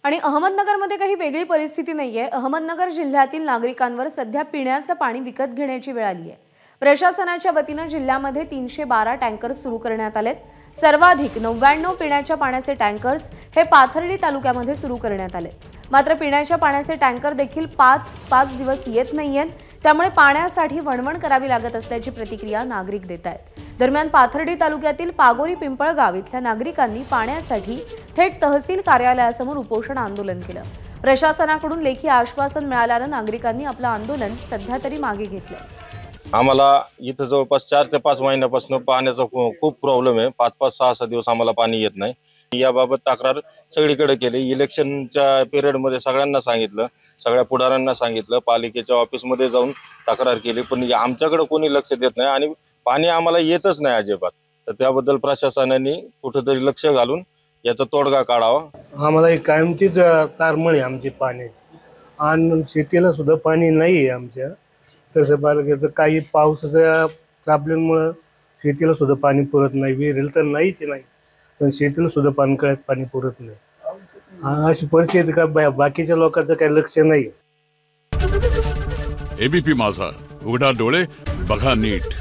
आणि अहमदनगरमध्ये काही वेगळी परिस्थिती नाहीये। अहमदनगर जिल्ह्यातील नागरिकांवर सध्या पिण्याचं पाणी विकत घेण्याची वेळ आली आहे। प्रशासनाच्या वतीने जिल्ह्यामध्ये 312 टँकर्स सुरू करण्यात आलेत। सर्वाधिक 99 पिण्याच्या पाण्याचे टँकर्स हे पाथर्डी तालुक्यामध्ये सुरू करण्यात आले। मात्र पिण्याच्या पाण्याचे टँकर देखील 5 दिवस येत नाहीयेत, त्यामुळे पाण्यासाठी वणवण करावी लागत असल्याची प्रतिक्रिया नागरिक देत आहेत। दरम्यान पाथर्डी तालुक्यातील पागोरी पिंपळगाव इथल्या नागरिकांनी पाण्यासाठी थेट तहसील कार्यालयासमोर उपोषण आंदोलन केलं। प्रशासनाकडून लेखी आश्वासन मिळाल्यानं नागरिकांनी आपलं आंदोलन सध्या तरी मागे घेतलं। आम्हाला इथं जवळपास 4 ते 5 महिन्यापासून पाण्याचा खूप प्रॉब्लेम आहे। 5-5, 6-6 दिवस आम्हाला पाणी येत नाही। याबाबत तक्रार सगळीकडे केली। इलेक्शनच्या पिरियडमध्ये सगळ्यांना सांगितलं, सगळ्या पुढाऱ्यांना सांगितलं, पालिकेच्या ऑफिसमध्ये जाऊन तक्रार केली, पण आमच्याकडे कोणी लक्ष देत नाही आणि पाणी आम्हाला येतच नाही अजिबात। तर त्याबद्दल प्रशासनाने कुठेतरी लक्ष घालून याचा तोडगा काढावा। आम्हाला एक कायमचीच तारमळ आहे आमची पाण्याची, आणि शेतीला सुद्धा पाणी नाही आहे आमच्या। तसं पाहिलं तर काही पावसाच्या प्रॉब्लेममुळे शेतीला सुद्धा पाणी पुरत नाही। विहिरीला तर नाहीच नाही, पण शेतीला सुद्धा पाणी पुरत नाही। अशी परिस्थिती का बाकीच्या लोकांचं काही लक्ष नाही। एबीपी माझा, उघडा डोळे बघा नीट।